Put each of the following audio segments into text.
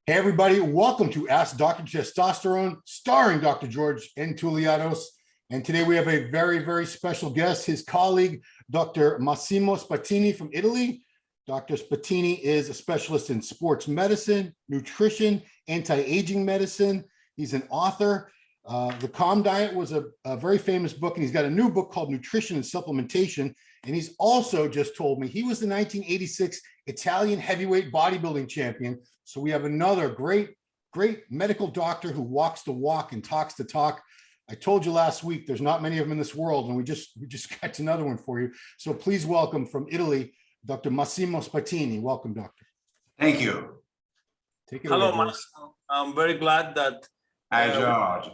Hey, everybody, welcome to Ask Dr. Testosterone, starring Dr. George Entuliados. And today we have a very, very special guest, his colleague, Dr. Massimo Spattini from Italy. Dr. Spattini is a specialist in sports medicine, nutrition, anti-aging medicine. He's an author. The Calm Diet was a very famous book, and he's got a new book called Nutrition and Supplementation. And he's also just told me he was the 1986 Italian heavyweight bodybuilding champion. So we have another great medical doctor who walks the walk and talks the talk. I told you last week, there's not many of them in this world, and we just got another one for you. So please welcome from Italy, Dr. Massimo Spattini. Welcome, doctor. Thank you. Take it Hello, away, Massimo. I'm very glad that. Hi, George.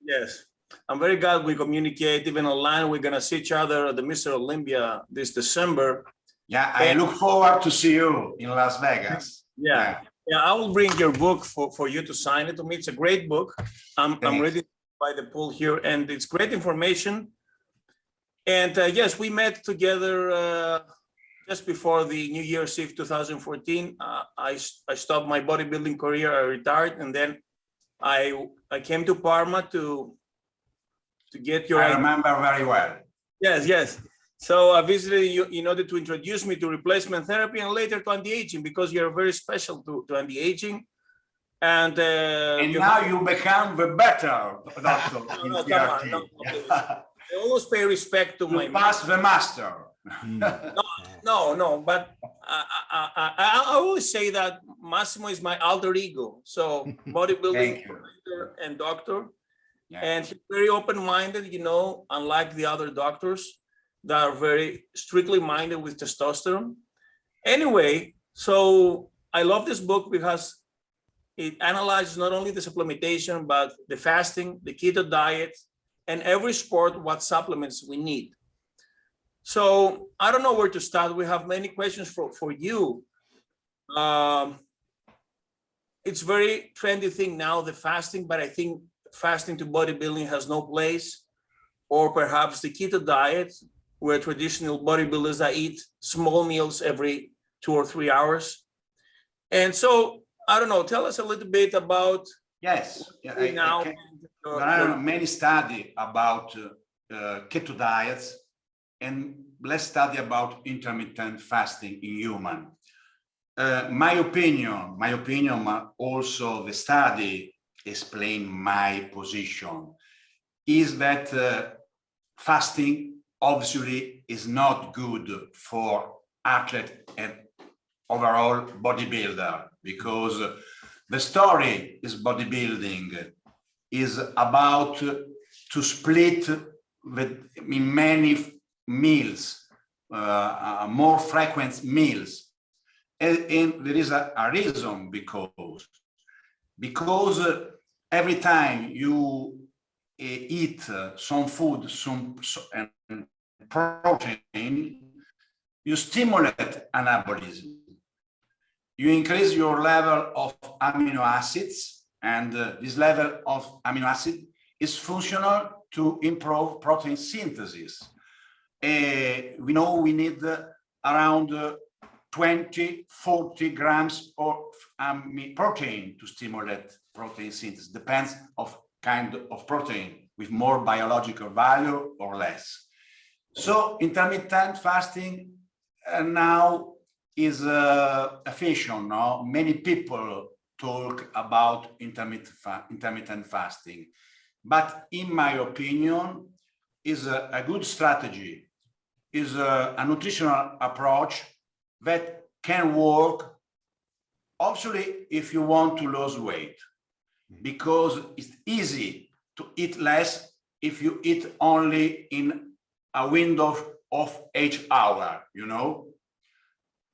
Yes, I'm very glad we communicate even online. We're gonna see each other at the Mr. Olympia this December. Yeah, I look forward to see you in Las Vegas. Yeah, I will bring your book for you to sign it to me. It's a great book. I'm reading by the pool here, and it's great information. And yes, we met together just before the New Year's Eve 2014. I stopped my bodybuilding career. I retired, and then I came to Parma to get your. I remember very well. Yes. So I visited you in order to introduce me to replacement therapy and later to anti-aging, because you're very special to anti-aging. And now you become the better doctor. No, come on, no, okay. I always pay respect to my pass the master. No, but I always say that Massimo is my alter ego. So bodybuilding and doctor, and he's very open-minded, unlike the other doctors that are very strictly minded with testosterone. Anyway, so I love this book because it analyzes not only the supplementation, but the fasting, the keto diet, and every sport, what supplements we need. So I don't know where to start. We have many questions for you. It's very trendy thing now, the fasting, but I think fasting to bodybuilding has no place, or perhaps the keto diet, where traditional bodybuilders that eat small meals every 2 or 3 hours. And so, I don't know, tell us a little bit about. Yes, there are many studies about keto diets, and let's study about intermittent fasting in human. My opinion, also the study explain my position, is that fasting obviously is not good for athlete and overall bodybuilder, because the story is bodybuilding is about to split in many meals, more frequent meals, and there is a reason, because every time you eat some food, and protein, you stimulate anabolism. You increase your level of amino acids, and this level of amino acid is functional to improve protein synthesis. We know we need around 20-40 grams of protein to stimulate protein synthesis. Depends of kind of protein, with more biological value or less. So intermittent fasting now is a fashion. Now many people talk about intermittent fasting, but in my opinion, is a good strategy, is a nutritional approach that can work, obviously, if you want to lose weight, because it's easy to eat less if you eat only in a window of 8 hours,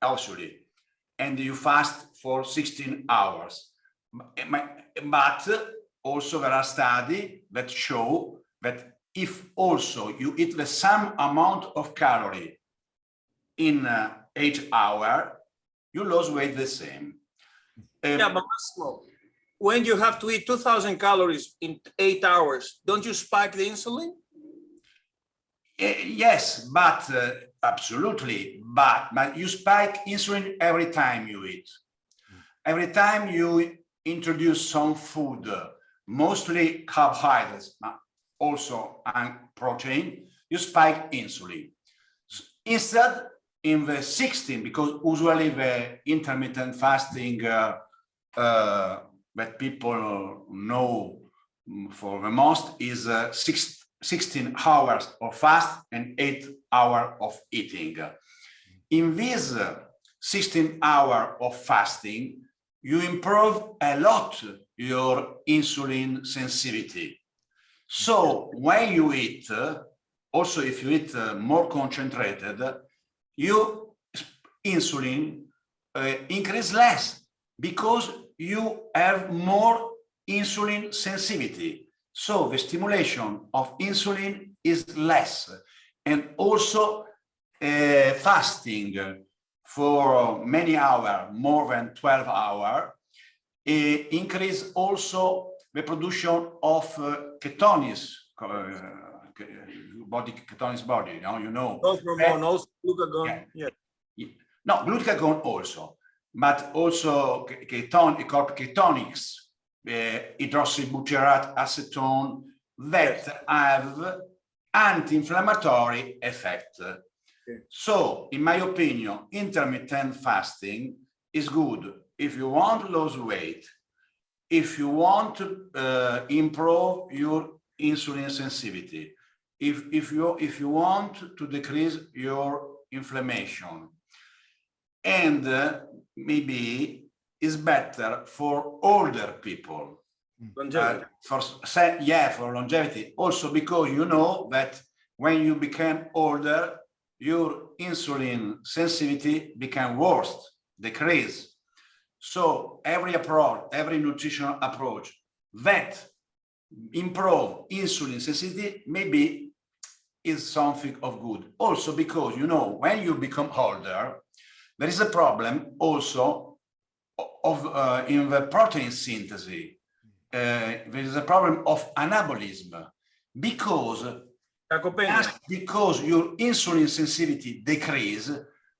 actually, and you fast for 16 hours. But also there are studies that show that if also you eat the same amount of calorie in 8 hours, you lose weight the same. Yeah, but Massimo, when you have to eat 2,000 calories in 8 hours, don't you spike the insulin? Yes, but absolutely. But you spike insulin every time you eat. Every time you introduce some food, mostly carbohydrates, but also protein, you spike insulin. Instead, in the 16, because usually the intermittent fasting that people know for the most is 16 hours of fast and 8 hours of eating. In this 16 hours of fasting, you improve a lot your insulin sensitivity. So when you eat, also if you eat more concentrated, your insulin increase less because you have more insulin sensitivity. So the stimulation of insulin is less. And also fasting for many hours, more than 12 hours, increase also the production of ketones, ketones body, you know. Growth hormone, also glucagon. Yeah. No, glucagon also, but also ketonics, hydroxybutyrate acetone, that have anti-inflammatory effect. Okay. So, in my opinion, intermittent fasting is good if you want to lose weight, if you want to improve your insulin sensitivity, if you want to decrease your inflammation, and maybe is better for older people. Longevity. For longevity. Also because you know that when you become older, your insulin sensitivity become worse, decrease. So every approach, every nutritional approach that improve insulin sensitivity maybe is something of good. Also because, you know, when you become older, there is a problem also of in the protein synthesis. There is a problem of anabolism because your insulin sensitivity decrease.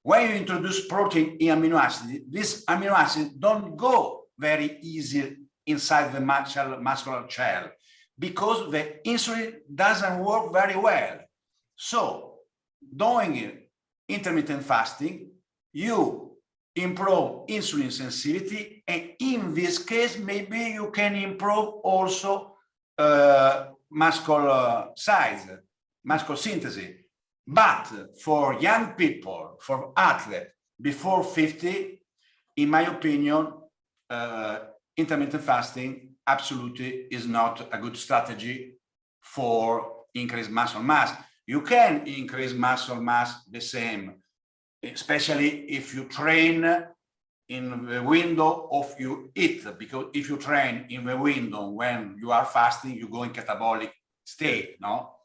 When you introduce protein in amino acid, this amino acid don't go very easy inside the muscular shell because the insulin doesn't work very well. So doing intermittent fasting, you improve insulin sensitivity, and in this case, maybe you can improve also muscle size, muscle synthesis. But for young people, for athletes before 50, in my opinion, intermittent fasting absolutely is not a good strategy for increased muscle mass. You can increase muscle mass the same, especially if you train in the window of you eat, because if you train in the window when you are fasting, you go in catabolic state, no?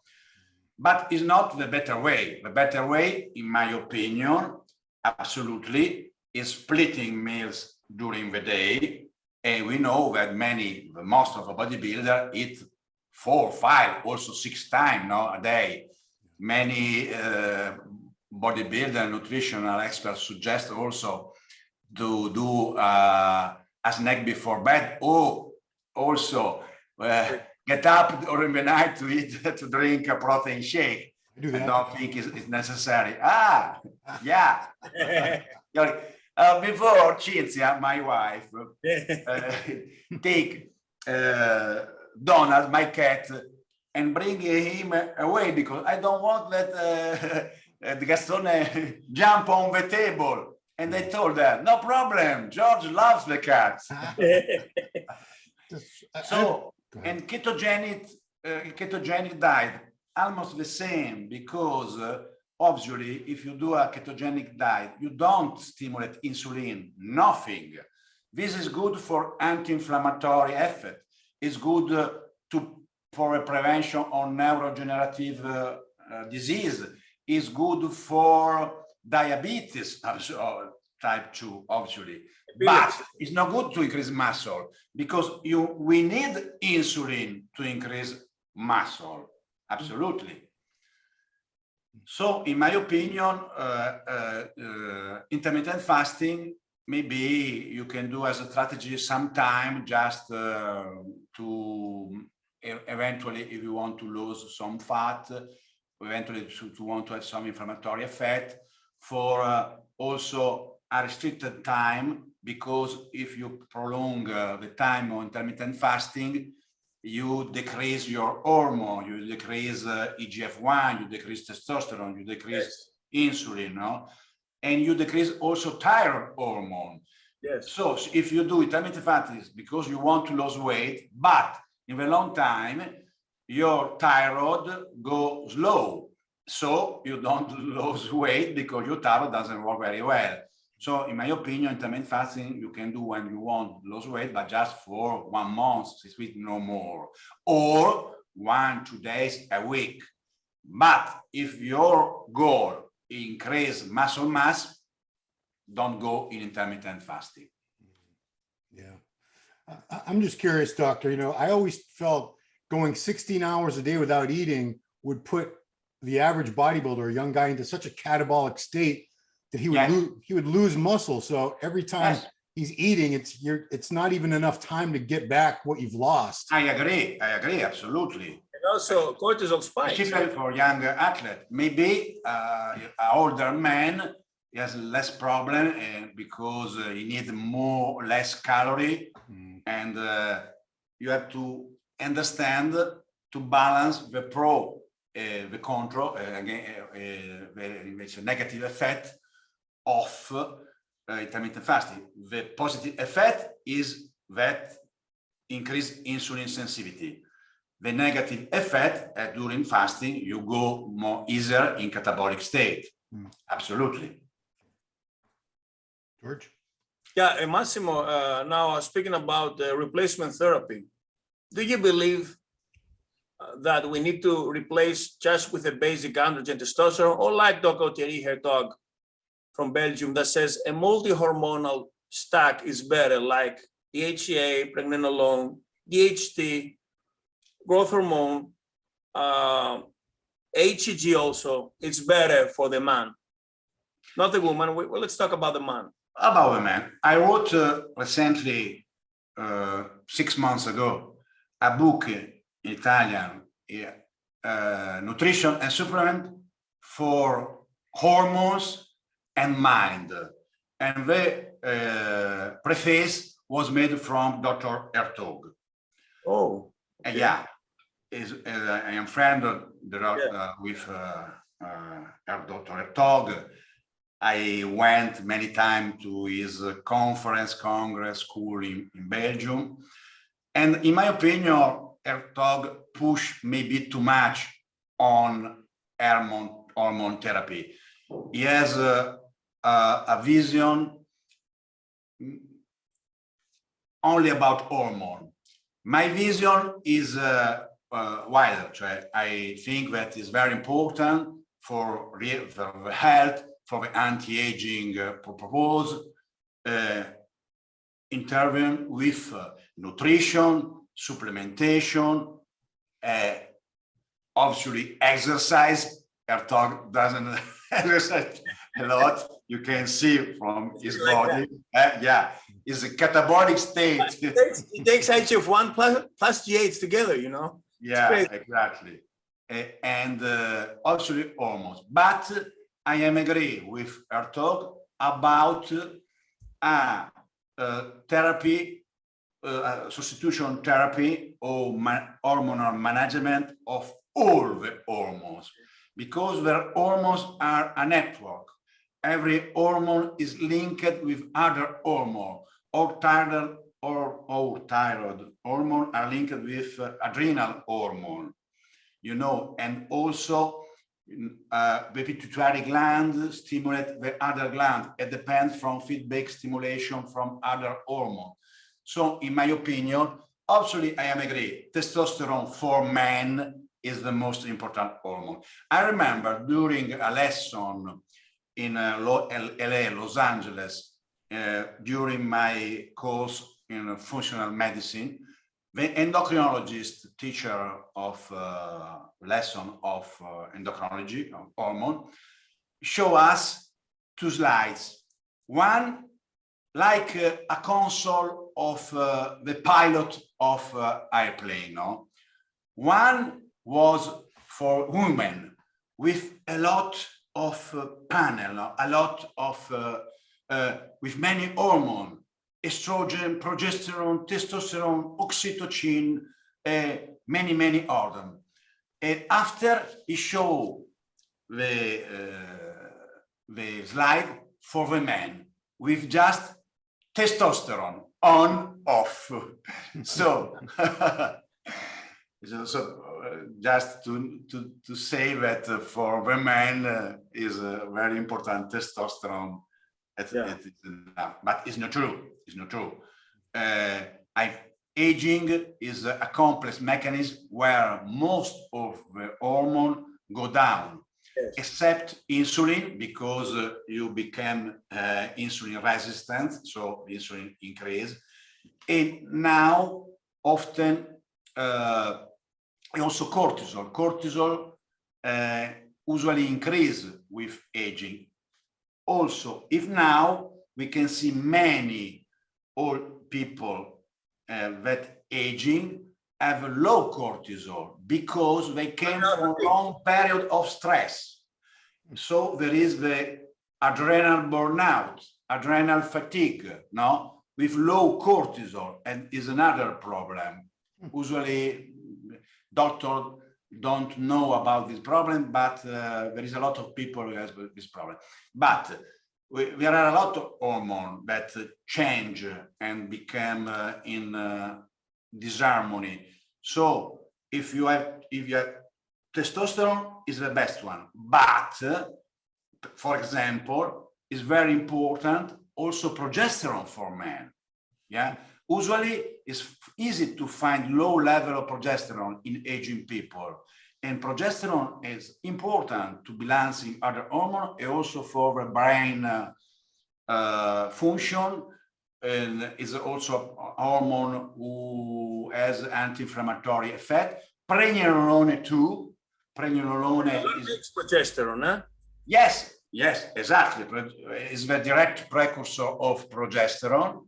But it's not the better way. The better way, in my opinion, absolutely, is splitting meals during the day. And we know that most of the bodybuilders eat 4, 5, also 6 times a day. Many bodybuilder nutritional experts suggest also to do a snack before bed, or also get up during the night to eat, to drink a protein shake. I don't think it's necessary. Yeah. Before Cinzia, my wife, take Donald, my cat, and bring him away because I don't want that the Gastone jump on the table. And they told her, no problem, George loves the cats. So, and ketogenic diet, almost the same, because obviously, if you do a ketogenic diet, you don't stimulate insulin, nothing. This is good for anti-inflammatory effect. It's good for a prevention of neurodegenerative disease. It's good for diabetes, type 2, obviously. But it's not good to increase muscle because we need insulin to increase muscle. Absolutely. So, in my opinion, intermittent fasting maybe you can do as a strategy sometime just to eventually, if you want to lose some fat, eventually to want to have some inflammatory effect, for also a restricted time, because if you prolong the time of intermittent fasting, you decrease your hormone, you decrease EGF-1, you decrease testosterone, you decrease insulin, no? And you decrease also thyroid hormone. Yes. So if you do intermittent fasting because you want to lose weight, but in a long time, your thyroid goes slow. So you don't lose weight because your thyroid doesn't work very well. So in my opinion, intermittent fasting you can do when you want to lose weight, but just for 1 month, 6 weeks, no more, or 1-2 days a week. But if your goal is increase muscle mass, don't go in intermittent fasting. Yeah. I'm just curious, doctor, you know, I always felt going 16 hours a day without eating would put the average bodybuilder, a young guy, into such a catabolic state that he would lose muscle. So every time he's eating, it's not even enough time to get back what you've lost. I agree, absolutely. And also cortisol spikes. Especially for younger athletes. Maybe an older man, he has less problem because he needs less calorie, and you have to understand to balance the pro, the control, the negative effect of intermittent fasting. The positive effect is that increased insulin sensitivity. The negative effect during fasting, you go more easier in catabolic state. Absolutely. George? Yeah, and Massimo, now speaking about replacement therapy, do you believe that we need to replace just with a basic androgen testosterone, or like Dr. Thierry Hertog from Belgium that says a multi-hormonal stack is better, like DHEA, pregnenolone, DHT, growth hormone, HCG also, it's better for the man, not the woman. Well, let's talk about the man. About the man. I wrote recently, 6 months ago, a book in Italian, Nutrition and Supplement for Hormones and Mind. And the preface was made from Dr. Hertog. Oh, okay. Yeah. I am friend with Dr. Hertog. I went many times to his congress school in Belgium. And in my opinion, Hertog pushed maybe too much on hormone therapy. He has a vision only about hormone. My vision is wider. I think that is very important for the health, for the anti-aging purpose, intervene with nutrition, supplementation, obviously exercise. Hertog doesn't exercise a lot. You can see from his body. It's a catabolic state. It takes IGF-1 plus G8 together, you know? Yeah, exactly. And obviously hormones. But I am agree with Hertog about therapy, substitution therapy, or hormonal management of all the hormones, because the hormones are a network. Every hormone is linked with other hormone. All thyroid hormone are linked with adrenal hormone, you know, and also the pituitary gland stimulate the other gland. It depends from feedback stimulation from other hormone. So in my opinion, absolutely I am agree. Testosterone for men is the most important hormone. I remember during a lesson in LA, Los Angeles, during my course in functional medicine, the endocrinologist teacher of lesson of endocrinology, of hormone, show us 2 slides. One like a console of the pilot of airplane. No? One was for women with a lot of panel, a lot of with many hormones, estrogen, progesterone, testosterone, oxytocin, many organs. And after he showed the slide for the men with just testosterone on off. So just to say that for the men is very important testosterone. It's enough, but it's not true. It's not true. Aging is a complex mechanism where most of the hormone go down, except insulin, because you become insulin resistant, so insulin increase. And now often also cortisol. Cortisol usually increase with aging. Also, if now we can see many old people that aging have a low cortisol because they came from a long period of stress. So there is the adrenal burnout, adrenal fatigue, no, with low cortisol, and is another problem. Usually, doctors don't know about this problem, but there is a lot of people who have this problem. But there are a lot of hormones that change and become in disharmony. So if you have testosterone is the best one, but for example, is very important also progesterone for men. Yeah, usually it's easy to find low level of progesterone in aging people. And progesterone is important to balancing other hormones and also for the brain function, and is also a hormone who has anti-inflammatory effect. Pregnenolone too. Pregnenolone is progesterone, huh? Yes, exactly. It's the direct precursor of progesterone.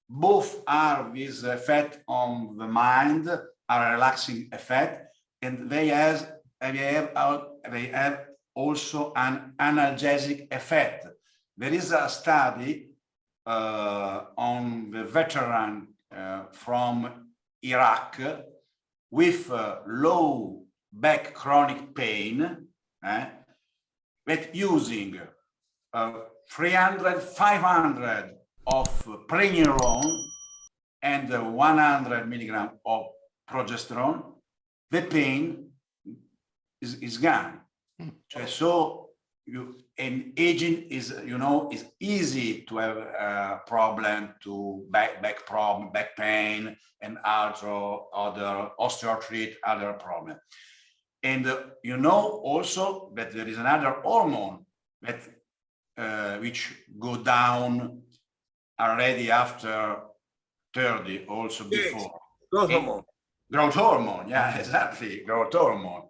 Both are this effect on the mind, are a relaxing effect. And they have also an analgesic effect. There is a study on the veteran from Iraq with low back chronic pain that using 300, 500 of pregnenolone and 100 milligrams of progesterone, the pain is gone. So and aging is, is easy to have a problem to back pain and other osteoarthritis, other problem. And also that there is another hormone that which go down already after 30, also before. Growth hormone. Growth hormone, yeah, exactly, growth hormone.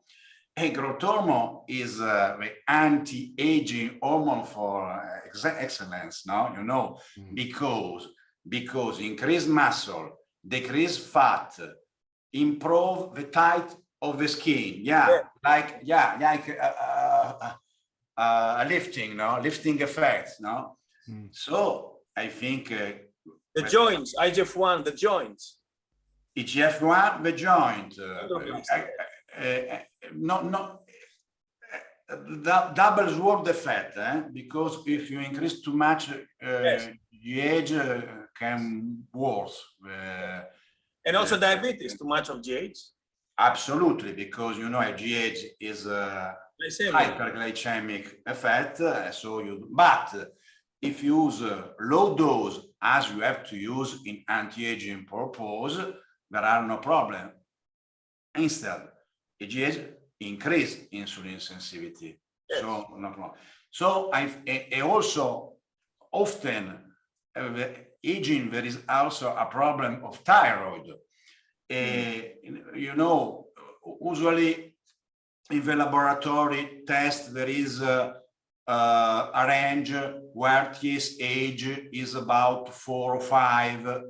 And growth hormone is the anti-aging hormone for excellence, no? Because increase muscle, decrease fat, improve the type of the skin, like lifting effects, no? So I think the joints, IGF-1, the joints. IGF-1, the joint. Double sword effect, because if you increase too much, the age can worse. And also diabetes, too much of GH. Absolutely, because GH is a hyperglycemic effect. But if you use low dose, as you have to use in anti-aging purpose, there are no problem. Instead, GH increase insulin sensitivity. So no problem. So I also often aging, there is also a problem of thyroid. Usually in the laboratory test there is a range where TSH is about 4 or 5.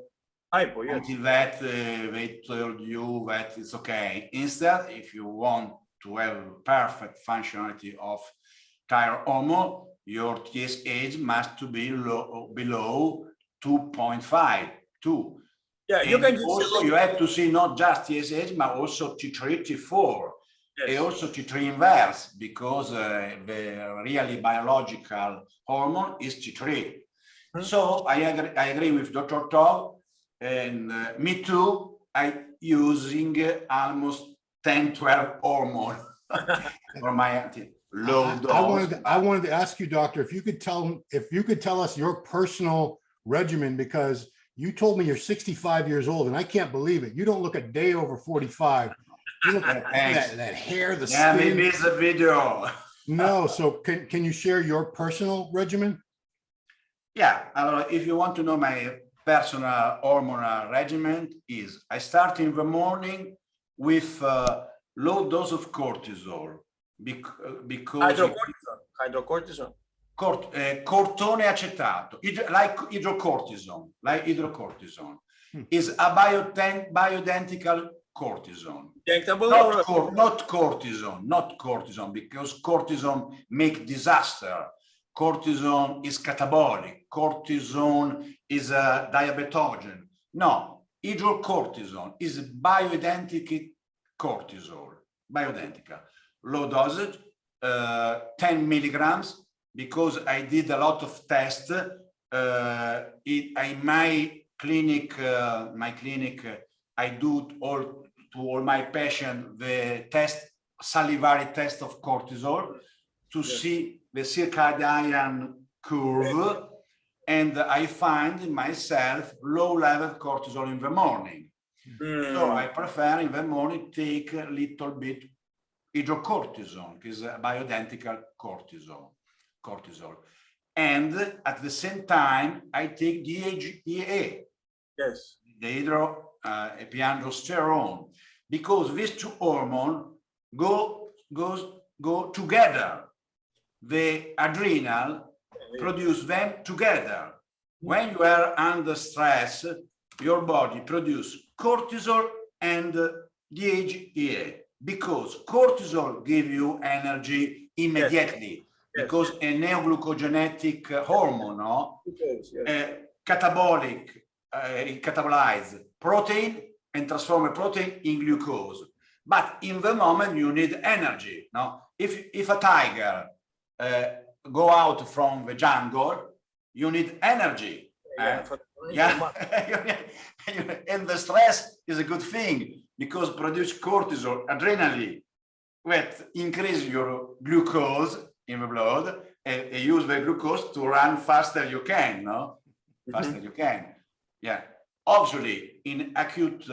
Hypo, yes. Until that, they told you that it's okay. Instead, if you want to have perfect functionality of thyroid hormone, your TSH must to be below 2.5, 2. Yeah, and you can just also you have to see not just TSH, but also T3, T4, yes. and also T3 inverse, because the really biological hormone is T3. So I agree with Dr. Todd, and me too. I using almost 10, 12 hormone for my low dose. I wanted to ask you, doctor, if you could tell us your personal regimen, because you told me you're 65 years old, and I can't believe it. You don't look a day over 45. You look at that hair, the skin. Maybe it's a video. No, so can you share your personal regimen? Yeah, if you want to know my personal hormonal regimen, is I start in the morning with low dose of cortisol because hydrocortisone. Cortone acetato, like hydrocortisone, is a bioidentical cortisone. Not cortisone, because cortisone make disaster. Cortisone is catabolic. Cortisone is a diabetogen. No, hydrocortisone is bioidentical cortisol, bioidentical. Low dosage, 10 milligrams, because I did a lot of tests. In my clinic, I do all my patients the salivary test of cortisol to see the circadian curve, and I find in myself low level cortisol in the morning. So I prefer in the morning take a little bit hydrocortisone, which is a bioidentical cortisol. And at the same time, I take DHEA, yes, the epiandrosterone, because these two hormones go together. The adrenal produce them together. When you are under stress, your body produces cortisol and DHEA, because cortisol gives you energy immediately, because a neoglucogenetic hormone, no? Catabolic, it catabolizes protein and transforms protein in glucose. But in the moment you need energy. No? If a tiger go out from the jungle, you need energy. And the stress is a good thing, because produce cortisol, adrenaline, which increase your glucose in the blood, and use the glucose to run faster you can, no? Faster you can. Yeah. Obviously, in acute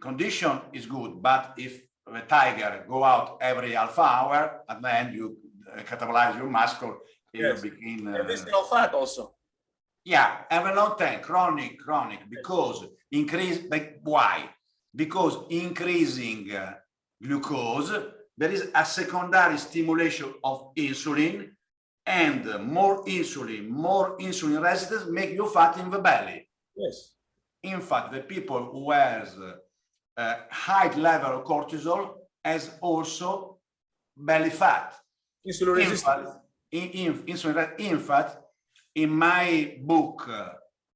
condition is good, but if the tiger go out every half hour, at the end you catabolize your muscle, you begin. Visceral fat also. Yeah, and a long time, chronic, because why? Because increasing glucose, there is a secondary stimulation of insulin, and more insulin resistance make you fat in the belly. Yes. In fact, the people who has a high level of cortisol has also belly fat. Insulin resistance. In fact, in my book,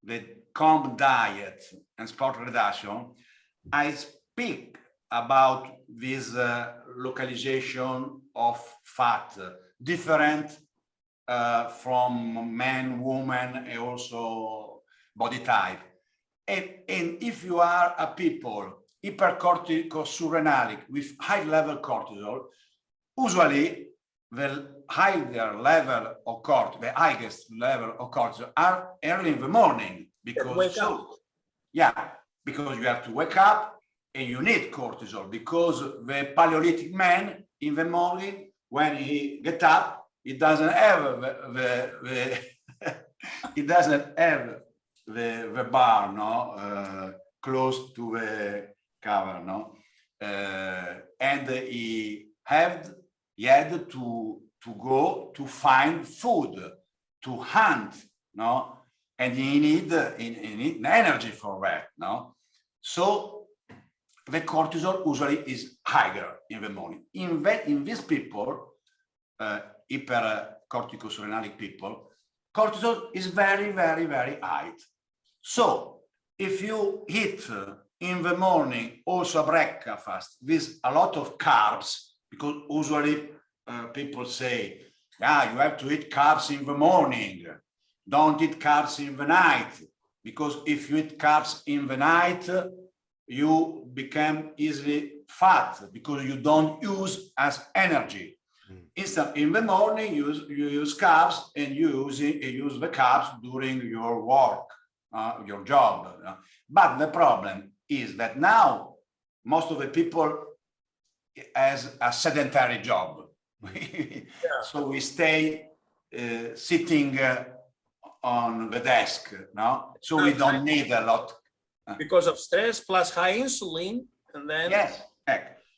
The Comp Diet and Sport Reduction, I speak about this localization of fat, different from men, women, and also body type. And if you are a people hypercorticosurrenalic with high level cortisol, usually the higher level of cortisol, the highest level of cortisol are early in the morning, because because you have to wake up and you need cortisol, because the Paleolithic man in the morning, when he get up, he doesn't have the bar, no, close to the cover, no, and he had to go to find food to hunt, no? And he need energy for that, no? So the cortisol usually is higher in the morning. In these people, hypercorticosurrenalic people, cortisol is very, very, very high. So if you eat in the morning also a breakfast with a lot of carbs, because usually people say, yeah, you have to eat carbs in the morning, don't eat carbs in the night, because if you eat carbs in the night, you become easily fat because you don't use as energy. Instead, in the morning, you use carbs and you use the carbs during your work, your job. But the problem is that now most of the people has a sedentary job. So we stay sitting on the desk, no? So we don't need a lot. Because of stress plus high insulin, and then... Yes.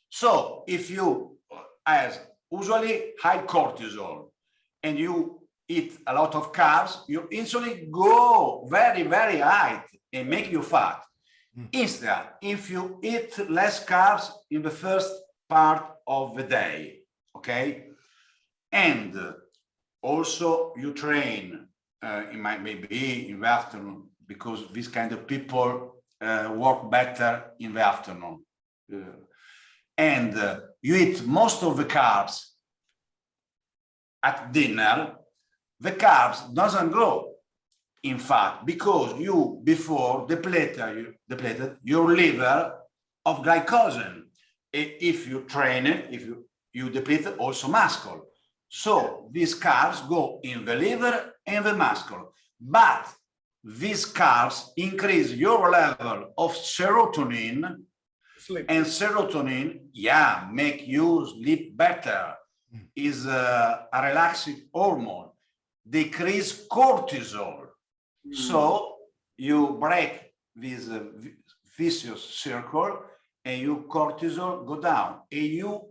So if you has usually high cortisol and you eat a lot of carbs, your insulin go very, very high and make you fat. Instead, if you eat less carbs in the first part of the day, okay, and also you train maybe in the afternoon, because this kind of people work better in the afternoon, and you eat most of the carbs at dinner, the carbs doesn't grow in fat because you before depleted your liver of glycogen. If you train it, if you deplete also muscle. So these carbs go in the liver and the muscle, but these carbs increase your level of serotonin, and serotonin, make you sleep better, is a relaxing hormone, decrease cortisol. So you break this vicious circle and your cortisol go down and you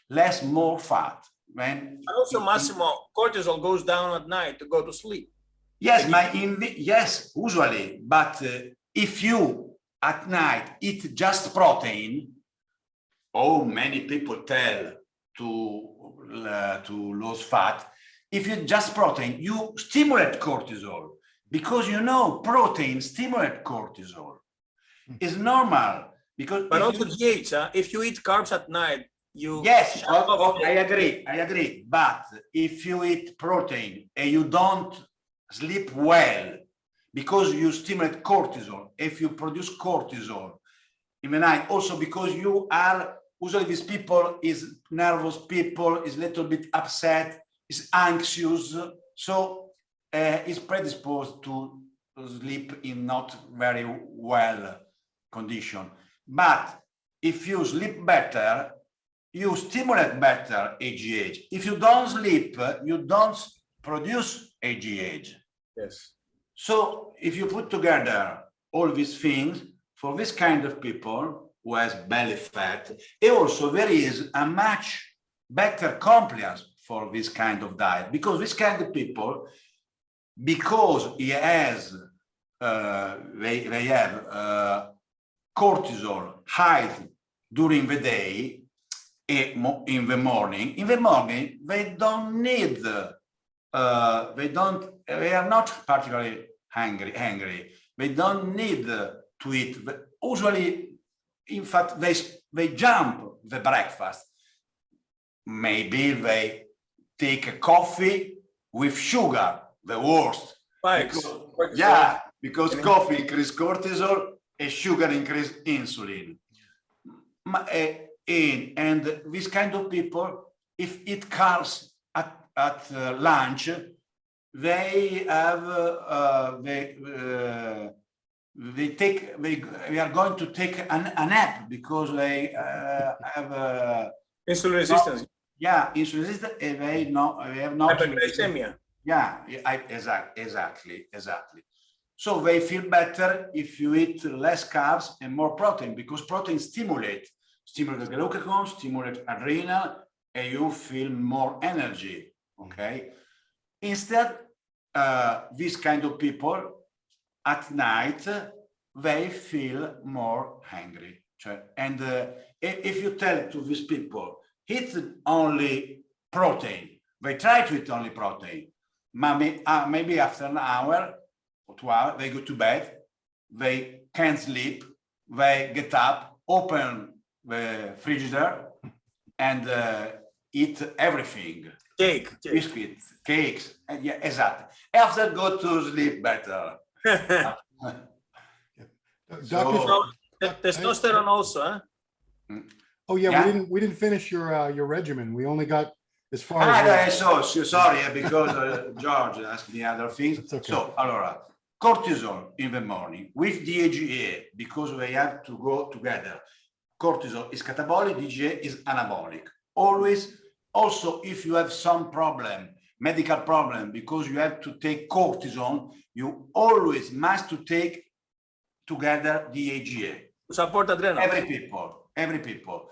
less more fat. And also, Massimo, cortisol goes down at night to go to sleep. Yes, yes, usually. But if you at night eat just protein, many people tell to lose fat. If you just protein, you stimulate cortisol because protein stimulate cortisol. It's normal because. But also GH, if you eat carbs at night, you. Yes, I agree. But if you eat protein and you don't sleep well because you stimulate cortisol, if you produce cortisol in the night, also because you are usually these people is nervous people, is a little bit upset, is anxious, so is predisposed to sleep in not very well condition. But if you sleep better, you stimulate better AGH. If you don't sleep, you don't produce AGH. Yes. So if you put together all these things for this kind of people who has belly fat, and also there is a much better compliance for this kind of diet, because this kind of people, because he has they have cortisol high during the day, in the morning they don't need they are not particularly hungry, they don't need to eat. Usually, in fact, they jump the breakfast. Maybe they take a coffee with sugar, the worst. Because coffee increases cortisol and sugar increases insulin. And this kind of people, if eat carbs at lunch, they have we are going to take a nap because they have insulin resistance. Insulin resistance, and they have not hyperglycemia. Exactly. So they feel better if you eat less carbs and more protein, because protein stimulate the glucagon, stimulate adrenal, and you feel more energy. Okay. Instead, these kind of people at night, they feel more hungry. And if you tell to these people, eat only protein, they try to eat only protein. Maybe after an hour or 2 hours, they go to bed, they can't sleep, they get up, open the frigidaire, and eat everything. Cake. Biscuits, cakes, yeah, exactly. After go to sleep better. So, testosterone also, huh? Oh yeah, Yeah. we didn't finish your regimen. We only got as far as So sorry, because George asked me other things. It's okay. So, allora, cortisol in the morning with DHEA, because they have to go together. Cortisol is catabolic, DHEA is anabolic. Always, also, if you have some problem, medical problem, because you have to take cortisone, you always must to take together DHEA. Support adrenal. Every people,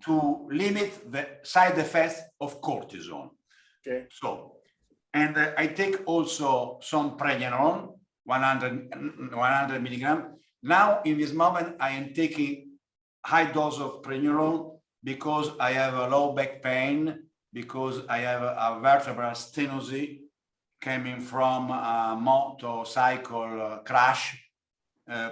to limit the side effects of cortisone. Okay. So, and I take also some pregnenolone, 100 milligram. Now, in this moment, I am taking high dose of pregnenolone because I have a low back pain, because I have a vertebral stenosis coming from a motorcycle crash.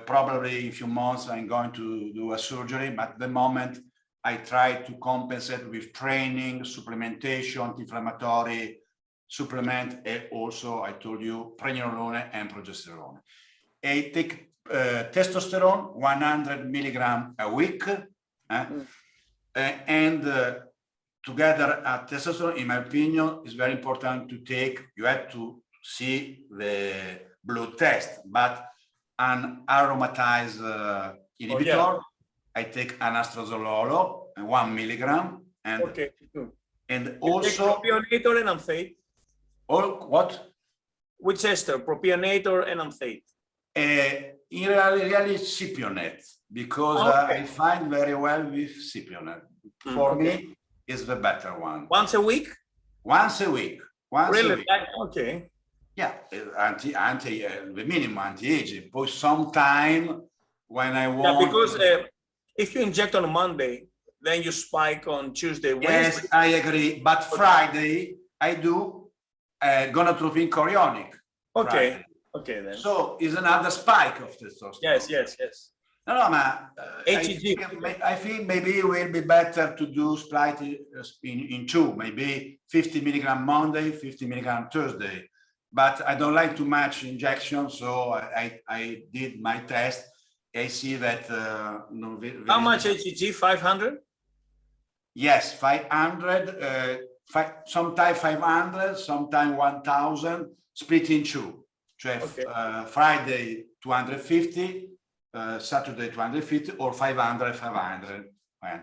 Probably in a few months, I'm going to do a surgery, but at the moment, I try to compensate with training, supplementation, anti-inflammatory supplement, and also, I told you, pregnenolone and progesterone. I take testosterone, 100 milligram a week, and together testosterone, in my opinion, is very important to take. You have to see the blood test, but an aromatase inhibitor, I take anastrozololo, 1 milligram, and and also propionator and amphate. What? Which ester? Propionator and amphate. Really cypionate, because I find very well with cypionate. For me, is the better one. Once a week? Once a week. Really? A week. Okay. Yeah, the minimum anti-aging. But sometime when I want. Yeah, because if you inject on a Monday, then you spike on Tuesday, Wednesday. Yes, I agree. But Friday, I do gonadotropin chorionic. Okay. Friday. Okay, then. So it's another spike of testosterone. Yes. No, I think maybe it will be better to do split in two, maybe 50 milligram Monday, 50 milligram Thursday. But I don't like too much injection, so I did my test. I see that. How much HCG? 500? Yes, 500. Sometimes 500, sometimes 1,000. Split in two. So Friday 250, Saturday 250, or 500. Yeah.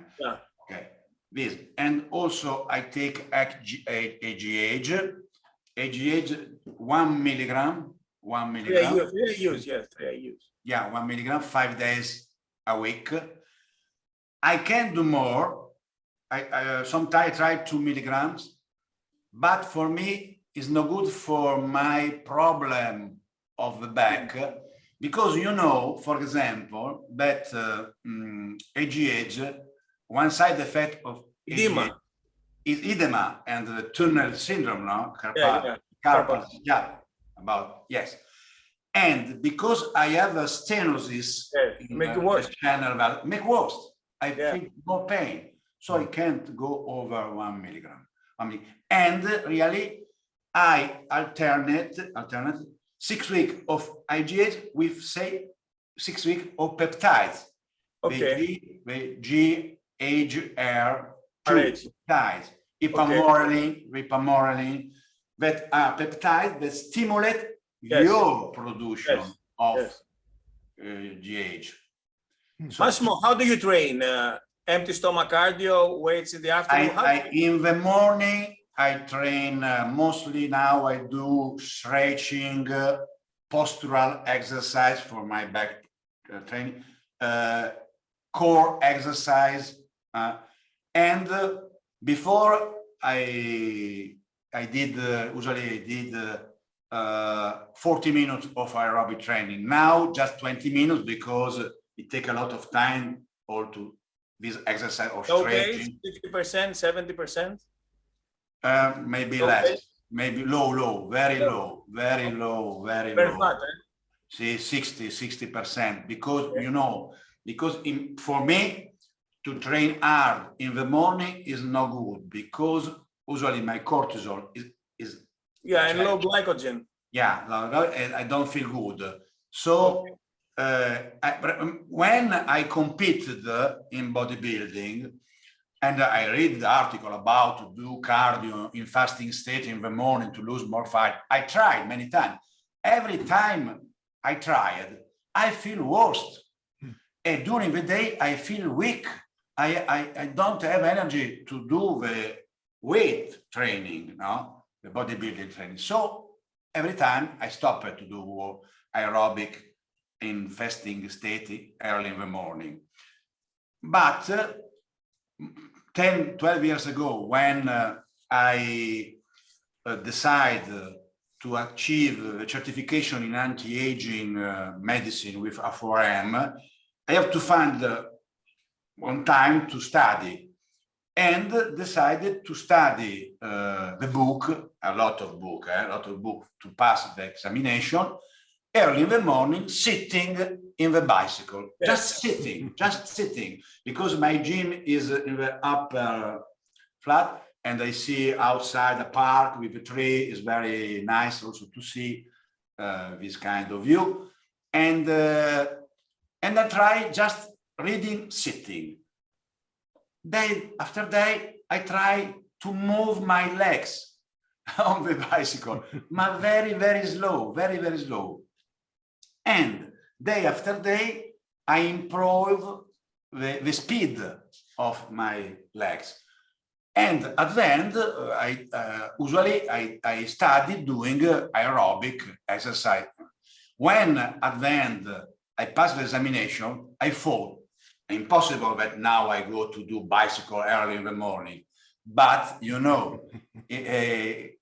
Okay. This, and also I take AGH. AGH 1 milligram. 1 milligram. Yeah, 1 milligram, 5 days a week. I can do more. I sometimes try 2 milligrams, but for me, it's no good for my problem of the back, because you know, for example, that AGH, one side effect of AGH is edema and the tunnel syndrome, no? Carpal, yes. And because I have a stenosis in the channel, make worse. I feel more pain, so I can't go over 1 milligram. And really, I alternate 6 weeks of IGH with, say, 6 weeks of peptides. Okay. The GHR2 peptides, ipamorelin, that are peptides that stimulate your production of GH. So, Massimo, how do you train? Empty stomach cardio, weights in the afternoon? In the morning, I train mostly now. I do stretching, postural exercise for my back training, core exercise, and before I usually did 40 minutes of aerobic training. Now just 20 minutes because it takes a lot of time all to this exercise or stretching. 50%, 70%? Maybe less, maybe low, very low. Very flat, See, 60%, because for me to train hard in the morning is no good, because usually my cortisol is and low glycogen. I don't feel good. So when I competed in bodybuilding, and I read the article about to do cardio in fasting state in the morning to lose more fat, I tried many times. Every time I tried, I feel worse. And during the day, I feel weak. I don't have energy to do the weight training, the bodybuilding training. So every time I stopped to do aerobic in fasting state early in the morning. But 10, 12 years ago, when I decided to achieve a certification in anti-aging medicine with A4M, I have to find one time to study, and decided to study the book, a lot of book to pass the examination, early in the morning, sitting in the bicycle, just sitting, because my gym is in the upper flat, and I see outside the park with a tree. Is very nice also to see this kind of view, and I try just reading sitting. Day after day, I try to move my legs on the bicycle, but very slow, very slow. And day after day, I improve the speed of my legs. And at the end, I started doing aerobic exercise. When at the end I passed the examination, I thought, impossible that now I go to do bicycle early in the morning. But I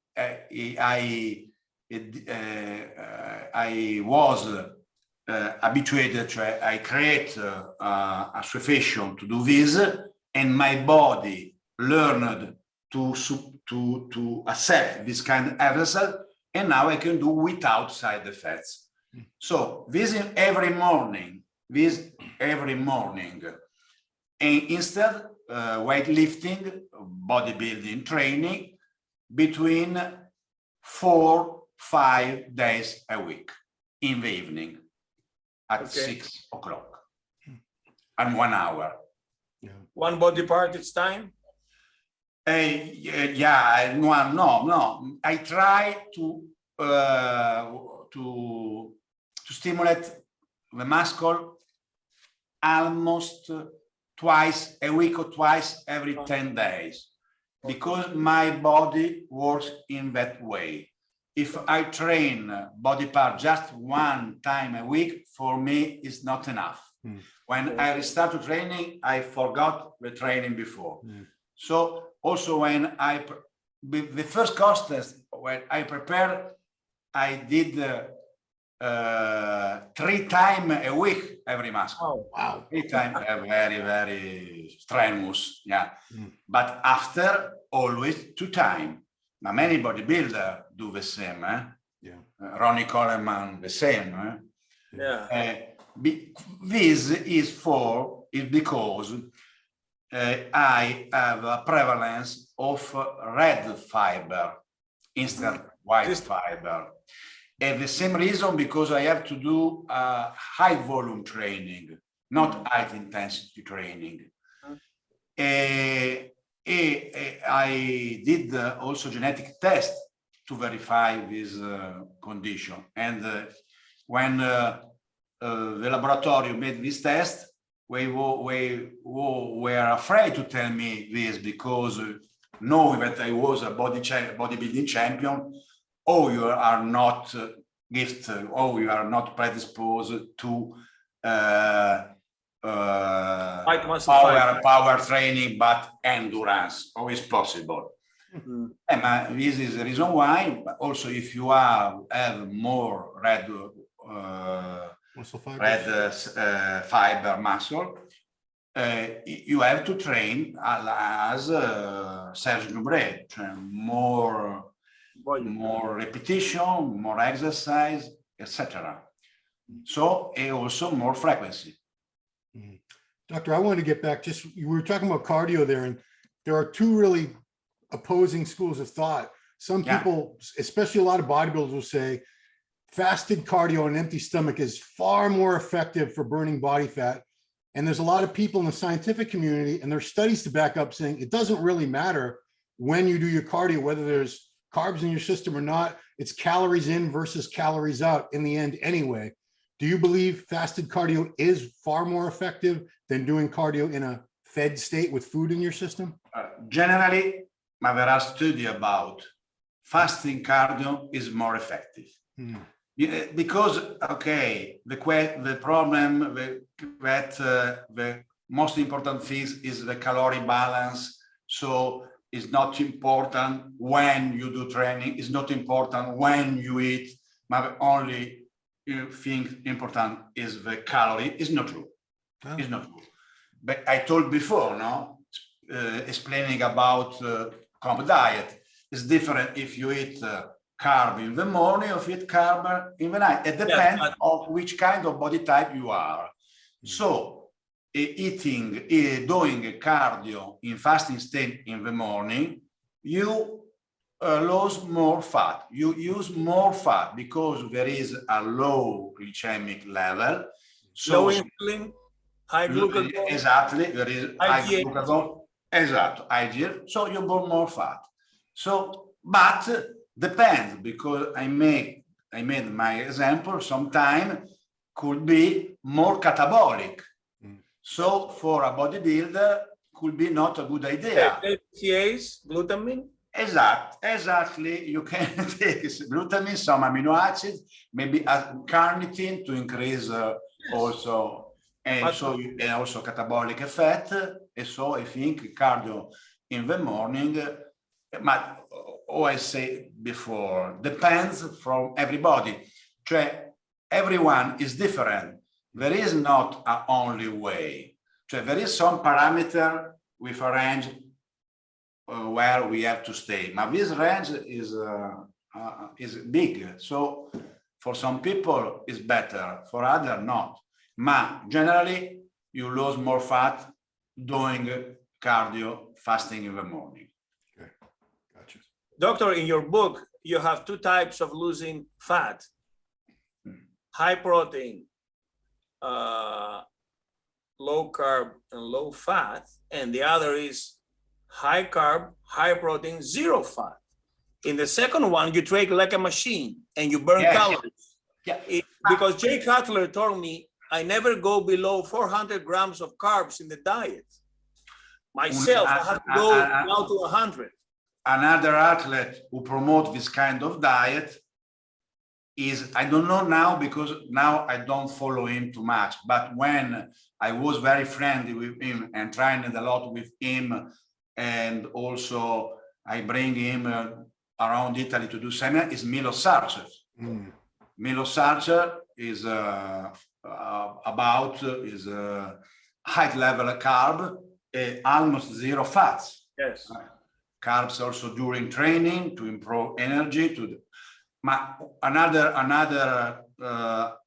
was habituated, I create a situation to do this, and my body learned to accept this kind of exercise, and now I can do without side effects. So this every morning, and instead weightlifting, bodybuilding training between 4-5 days a week in the evening at 6 o'clock and 1 hour. One body part each time? No. I try to stimulate the muscle almost twice a week or twice every 10 days, because my body works in that way. If I train body part just one time a week, for me, it's not enough. When I restarted training, I forgot the training before. So also when the first contest, when I prepared, I did 3 times a week every muscle. Oh, wow. 3 times, very strenuous, But after, always 2 times. Now many bodybuilders do the same, Ronnie Coleman, the same. This is because I have a prevalence of red fiber instead of white fiber. And the same reason, because I have to do high volume training, not high intensity training. I did also genetic test to verify this condition. And when the laboratory made this test, we were afraid to tell me this, because knowing that I was a bodybuilding champion, you are not gifted, you are not predisposed to power training, but endurance. Always possible. And this is the reason why. Also, if you have more red fiber muscle, you have to train as Serge Nubret, more repetition, more exercise, etc. So, and also more frequency. Doctor, I want to get back, you were talking about cardio there, and there are two really opposing schools of thought. Some people, especially a lot of bodybuilders, will say fasted cardio on an empty stomach is far more effective for burning body fat. And there's a lot of people in the scientific community, and there's studies to back up saying it doesn't really matter when you do your cardio, whether there's carbs in your system or not. It's calories in versus calories out in the end anyway. Do you believe fasted cardio is far more effective than doing cardio in a fed state with food in your system? Generally, there are studies about fasting cardio is more effective. Because, okay, the problem that the most important thing is the calorie balance. So it's not important when you do training, it's not important when you eat, but only thing important is the calorie. It's not true. Oh. It's not true. But I told before, no, explaining about carb diet. It's different if you eat carb in the morning or if you eat carb in the night. It depends on which kind of body type you are. So doing a cardio in fasting state in the morning, you lose more fat. You use more fat because there is a low glycemic level. So, low insulin, high glucagon. Exactly, there is high glucagon. Exactly, IGL. So you burn more fat. So, but depends, because I made my example. Sometimes could be more catabolic. So for a bodybuilder, could be not a good idea. LCAs, glutamine. Exactly. You can take glutamine, some amino acids, maybe carnitine to increase also, and also catabolic effect. And so I think cardio in the morning, but I say before, depends from everybody. Everyone is different. There is not an only way. There is some parameter with a range where we have to stay. But this range is big. So for some people it's better, for others not. But generally you lose more fat doing cardio fasting in the morning. Okay, gotcha. Doctor, in your book, you have two types of losing fat: high protein, low carb and low fat, and the other is high carb, high protein, zero fat. In the second one, you train like a machine and you burn calories. Because Jay Cutler told me I never go below 400 grams of carbs in the diet. Myself, I have to go now to 100. Another athlete who promotes this kind of diet is, I don't know now because now I don't follow him too much, but when I was very friendly with him and trained a lot with him, and also I bring him around Italy to do seminar, is Milo Sarcer. Milo Sarcer is high level carb, almost zero fats. Yes. Carbs also during training to improve energy. Another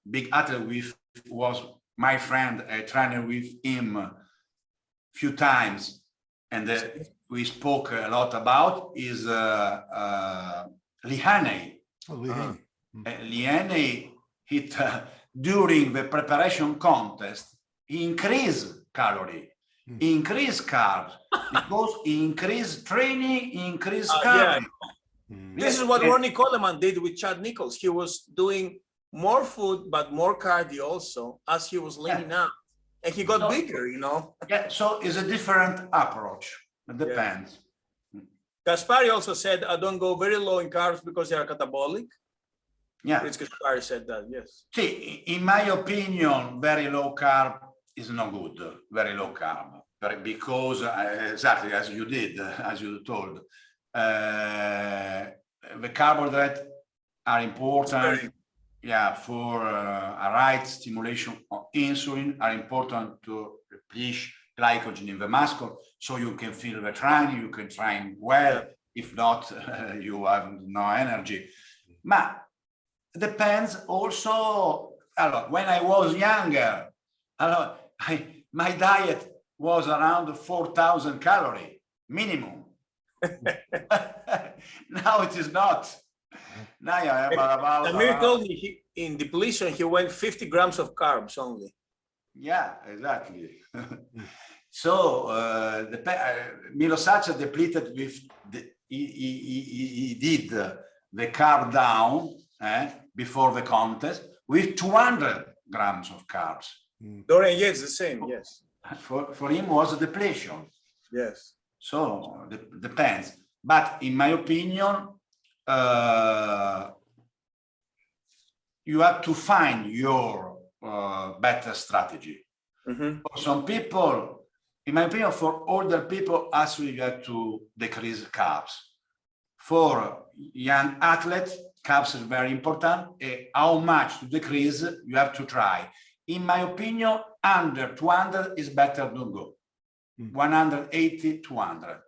big athlete was my friend. I trained with him a few times, and we spoke a lot about is Lihaney. Lihaney hit during the preparation contest. He increased calorie, increased carbs, because he increased training, increased carbs. This is what Ronnie Coleman did with Chad Nichols. He was doing more food, but more cardio also as he was leaning out. And he got bigger, you know? So it's a different approach. It depends. Gaspari also said, I don't go very low in carbs because they are catabolic. It's Gaspari said that, yes. See, in my opinion, very low carb is not good, very low carb. Because exactly as you did, as you told, The carbohydrates are important, yeah, for a right stimulation of insulin, are important to replenish glycogen in the muscle, so you can feel the training, you can train well. If not, you have no energy. But depends also. When I was younger, my diet was around 4,000 calories minimum. Now it is not. Now I have about. Amir told me in depletion he went 50 grams of carbs only. Yeah, exactly. So Milosacha depleted with he did the carb down before the contest with 200 grams of carbs. Dorian Yates the same, yes. For him was a depletion. Yes. So depends. But in my opinion, you have to find your better strategy. For some people, in my opinion, for older people, actually you have to decrease carbs. For young athletes, carbs is very important. How much to decrease, you have to try. In my opinion, under 200 is better than go. 180, 200.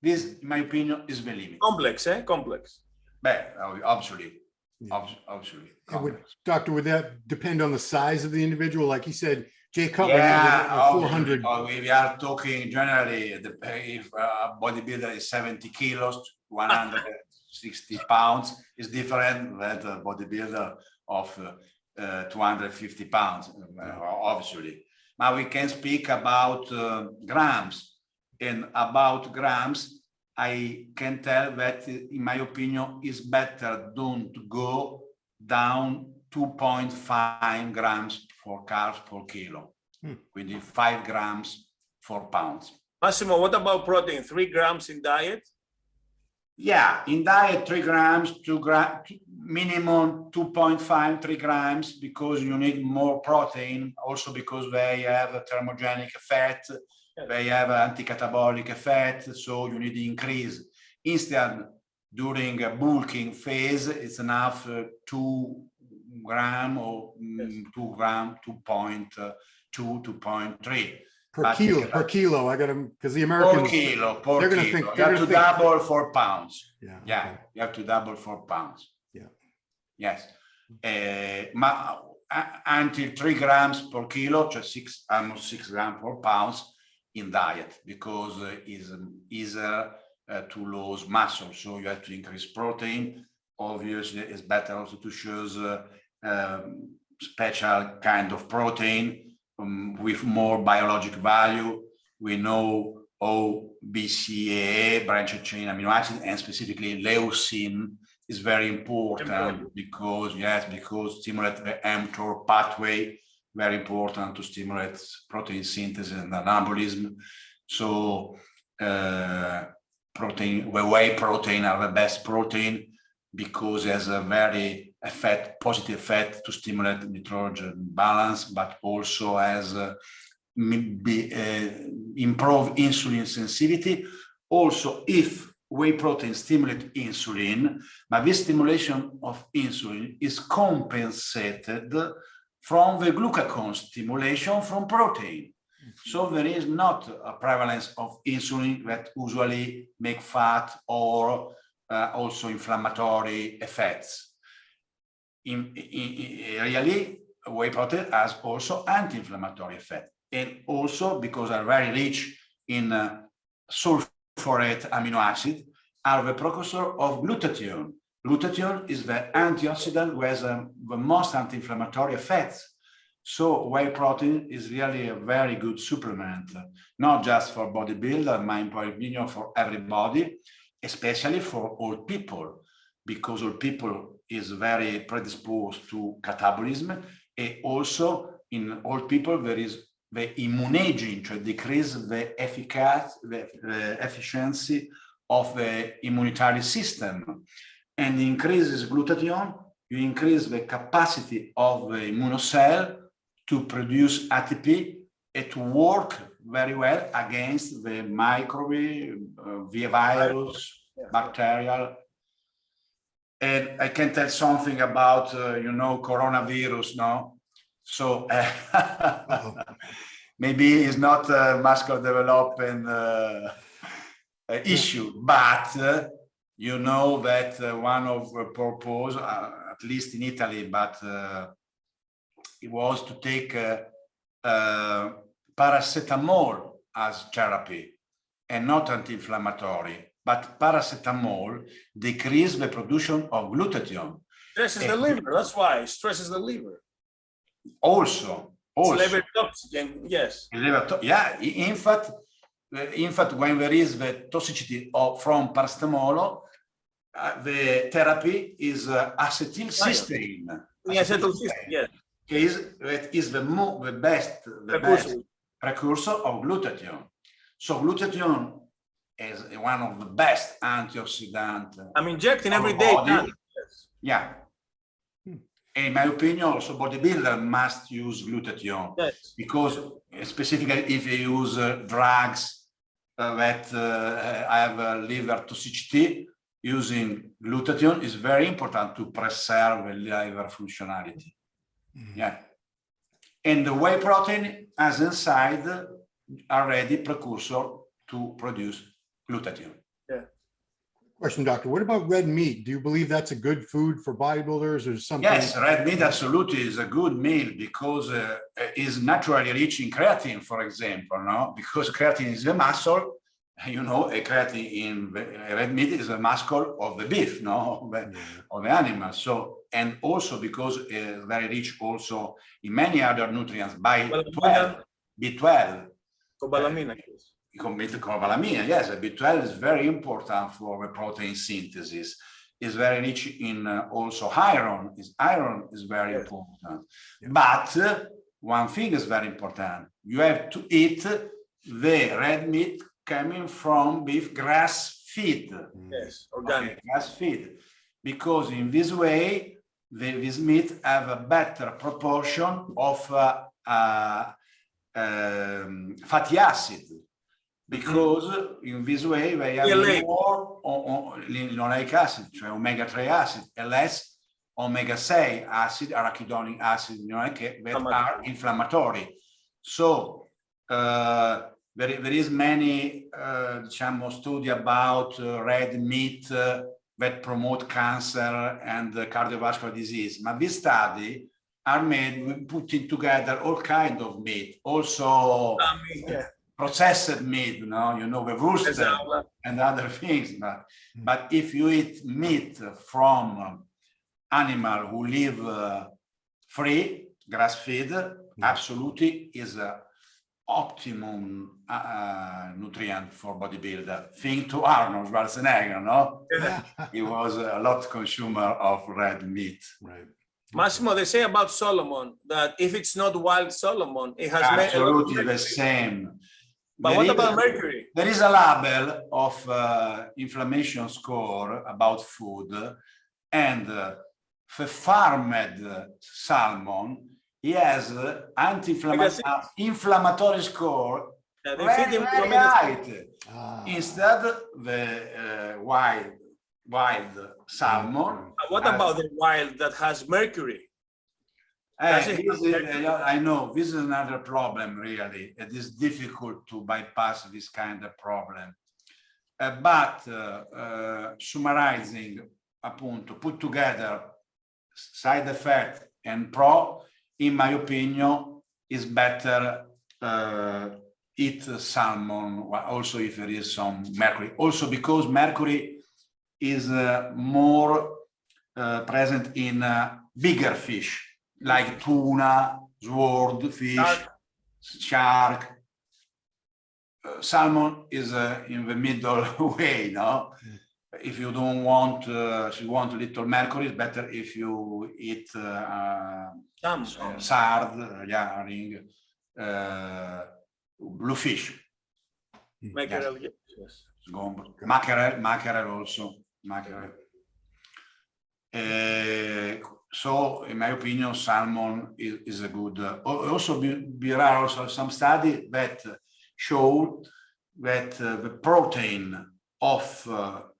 This, in my opinion, is the limit. Complex, Complex. Absolutely. Absolutely. Would that depend on the size of the individual? Like he said, Jay Cutler, 400. We are talking generally, if a bodybuilder is 70 kilos, 160 pounds, is different than a bodybuilder of 250 pounds, obviously. Now we can speak about grams. And about grams, I can tell that, in my opinion, is better don't go down 2.5 grams for carbs per kilo. Quindi 5 grams for pounds. Massimo, what about protein? 3 grams in diet? Yeah, in diet, 3 grams, 2 grams, minimum 2.5, 3 grams, because you need more protein, also because they have a thermogenic effect, they have an anti-catabolic effect, so you need to increase. Instead, during a bulking phase, it's enough 2 gram or 2 gram, 2.2, 2.3. Per kilo. I got them because the Americans. Per kilo. You have to double 4 pounds. Yeah. You have to double 4 pounds. Yeah. Yes. Until 3 grams per kilo, almost 6 grams per pounds in diet, because it's easier to lose muscle. So you have to increase protein. Obviously, it's better also to choose special kind of protein with more biologic value. We know BCAA, branched chain amino acid, and specifically leucine is very important because stimulate the mTOR pathway, very important to stimulate protein synthesis and anabolism. So the whey protein are the best protein because it has a very positive effect to stimulate nitrogen balance, but also has improve insulin sensitivity. Also, if whey protein stimulate insulin, but this stimulation of insulin is compensated from the glucagon stimulation from protein. So there is not a prevalence of insulin that usually make fat or also inflammatory effects. Really, whey protein has also anti-inflammatory effect. And also because are very rich in sulfurate amino acid, are the precursor of glutathione. Glutathione is the antioxidant who has the most anti-inflammatory effects. So whey protein is really a very good supplement, not just for bodybuilder, in my opinion, for everybody, especially for old people, because old people is very predisposed to catabolism. And also in old people, there is the immunogen, to decrease the efficiency of the immunitary system. And increases glutathione, you increase the capacity of the immunocell to produce ATP and to work very well against the microbe, the virus, bacterial. And I can tell something about, coronavirus, no? So maybe it's not a muscle development issue, but you know that one of the purpose, at least in Italy, but it was to take paracetamol as therapy and not anti-inflammatory. But paracetamol decrease the production of glutathione. Stresses the liver. That's why it stresses the liver. Also. Liver toxin, yes. Yeah. In fact, when there is the toxicity from paracetamol, the therapy is acetylcysteine. Yes. Is the best precursor of glutathione. So glutathione is one of the best antioxidants. I'm injecting every day. Yeah. In my opinion, also bodybuilder must use glutathione, because specifically if you use drugs that have liver toxicity, using glutathione is very important to preserve the liver functionality. Yeah. And the whey protein has inside already precursor to produce glutathione. Yeah. Question, doctor, what about red meat? Do you believe that's a good food for bodybuilders or something? Yes, red meat absolutely is a good meal because is naturally rich in creatine, for example, no? Because creatine is the muscle, a creatine in red meat is the muscle of the beef, no? Of the animal. So, and also because it's very rich also in many other nutrients by B12. Cobalamin. Cobalamin, yes, B12 is very important for the protein synthesis. It's very rich in also iron. Iron is very important. But one thing is very important. You have to eat the red meat coming from beef grass-fed. Yes, organic. Grass-fed. Because in this way, this meat have a better proportion of fatty acid. Because in this way they have more linoleic acid, cioè omega-3 acid, and less omega-6 acid, arachidonic acid, that are inflammatory. So there is many study about red meat that promote cancer and cardiovascular disease. But this study are made putting together all kind of meat, also processed meat, the rooster and other things. But if you eat meat from animal who live free, grass-fed, absolutely is a optimum nutrient for bodybuilder. Think to Arnold Schwarzenegger, no? He was a lot consumer of red meat. Right. Massimo, they say about Solomon that if it's not wild Solomon, it has absolutely the same. But what about mercury? There is a label of inflammation score about food, and the farmed salmon, he has anti-inflammatory score very high. Instead, the wild salmon. What about the wild that has mercury? I know this is another problem, really. It is difficult to bypass this kind of problem. But summarizing, appunto, put together side effect and pro, in my opinion, is better eat salmon, also if there is some mercury. Also because mercury is more present in bigger fish, like tuna, swordfish, shark. Salmon is in the middle way, no? If you don't want, if you want little mercury, it's better if you eat sard, ring, bluefish. Mackerel, yes. Mackerel also. Mackerel. So, in my opinion, salmon is a good. Also, there are also some studies that show that the protein of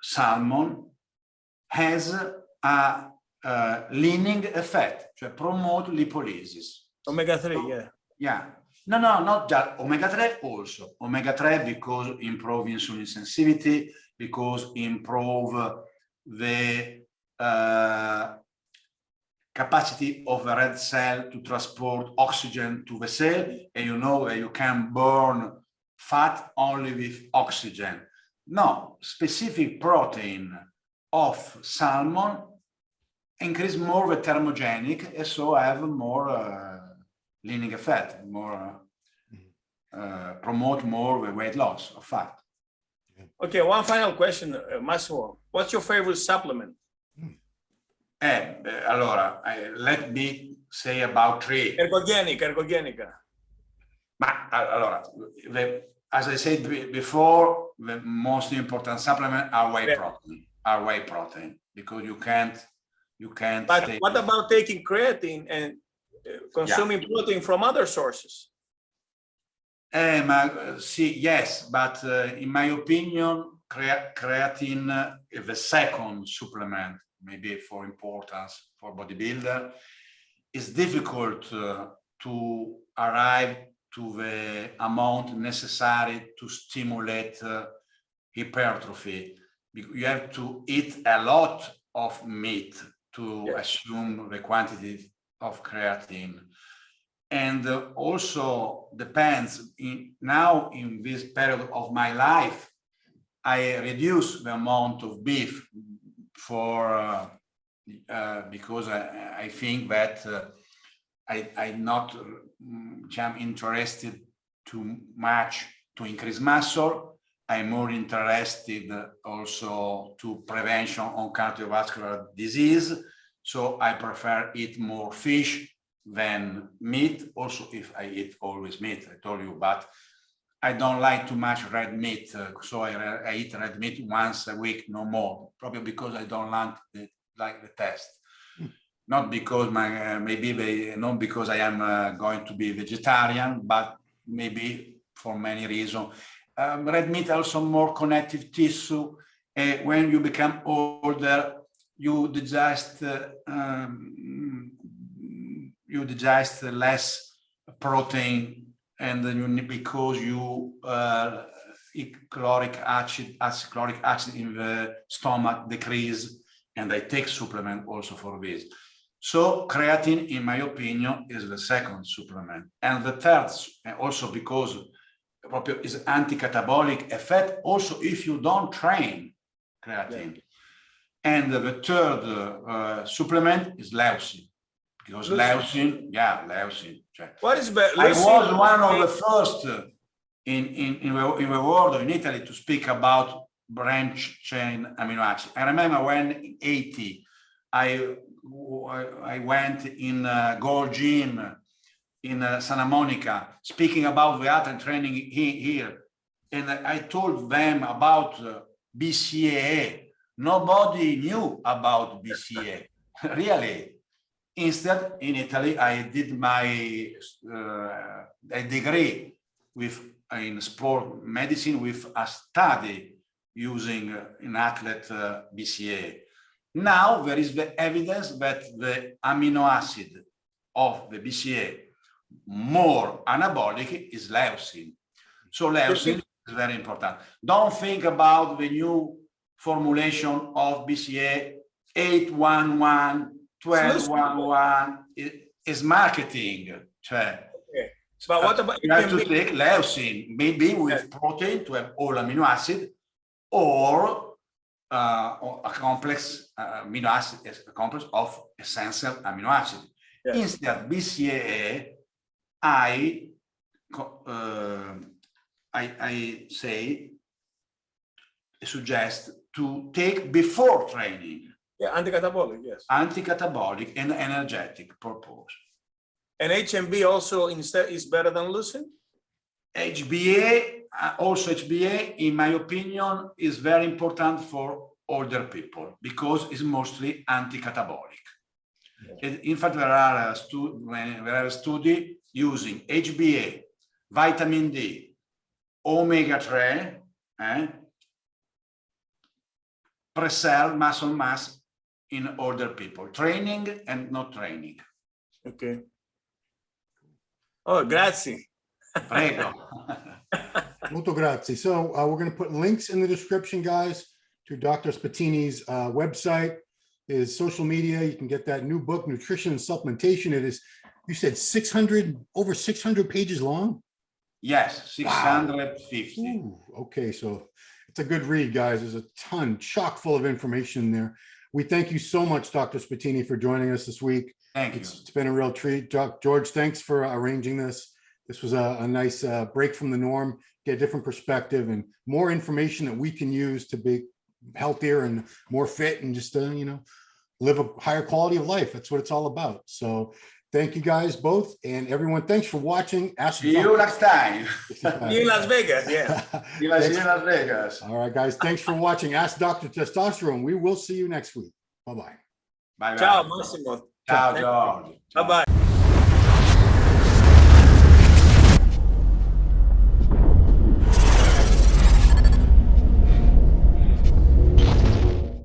salmon has a leaning effect, cioè promote lipolysis. Omega-3, yeah. Yeah. No, not just omega-3 also. Omega-3 because improve insulin sensitivity, because improve the capacity of a red cell to transport oxygen to the cell, and you know you can burn fat only with oxygen. No, specific protein of salmon increase more the thermogenic and so have more leaning effect, more promote more the weight loss of fat. Okay, one final question, Massimo. What's your favorite supplement? Allora, let me say about three. Ergogenica. Ma allora, as I said before, the most important supplement are whey protein. Are whey protein because you can't. But what about taking creatine and consuming protein from other sources? Yes, but in my opinion, creatine is the second supplement, maybe for importance for bodybuilder. It's difficult to arrive to the amount necessary to stimulate hypertrophy. You have to eat a lot of meat to assume the quantity of creatine. And also depends, now in this period of my life, I reduce the amount of beef for because I think that I'm not interested too much to increase muscle. I'm more interested also to prevention on cardiovascular disease. So I prefer eat more fish than meat. Also, if I eat always meat, I told you, but I don't like too much red meat. So I eat red meat once a week, no more, probably because I don't like the taste. Not because not because I am going to be vegetarian, but maybe for many reasons. Red meat also more connective tissue. When you become older, you digest less protein, and because you chloric acid in the stomach decrease, and I take supplement also for this. So creatine, in my opinion, is the second supplement, and the third also because is anti-catabolic effect also if you don't train creatine. And the third supplement is leucine, because leucine. What is leucine? I was one of the first in the world, in Italy, to speak about branch chain amino acid. I remember when in 80 I went in Gold Gym in Santa Monica, speaking about the art and training here, and I told them about BCAA. Nobody knew about BCAA, really. Instead, in Italy, I did my a degree in sport medicine with a study using an athlete BCAA. Now there is the evidence that the amino acid of the BCAA more anabolic is leucine. So leucine is very important. Don't think about the new formulation of BCAA 811, 1211 is marketing. But what about you have to take leucine, maybe with protein to have all amino acid, or a complex amino acid, a complex of essential amino acid. Instead, BCAA, I suggest to take before training. Anti-catabolic, yes. Anti-catabolic and energetic purpose. And HMB also instead is better than leucine? HBA, also HBA, in my opinion, is very important for older people because it's mostly anti-catabolic. In fact, there are a study using HBA, vitamin D, omega-3, preserve muscle mass in older people, training and not training. Okay. Oh, grazie. Prego. Molto grazie. So we're going to put links in the description, guys, to Dr. Spattini's website, his social media. You can get that new book, Nutrition and Supplementation. It is, you said over 600 pages long? Yes, 650. Ooh, okay, so it's a good read, guys. There's a ton, chock full of information in there. We thank you so much, Dr. Spattini, for joining us this week. Thank you. It's been a real treat. George, thanks for arranging this. This was a nice break from the norm, get a different perspective and more information that we can use to be healthier and more fit and just, live a higher quality of life. That's what it's all about. So thank you guys both, and everyone, thanks for watching. See you next time. See you in Las Vegas, yeah. See you in Las Vegas. All right, guys, thanks for watching Ask Dr. Testosterone. We will see you next week. Bye-bye. Bye-bye. Ciao, Massimo. Ciao, George. Bye-bye.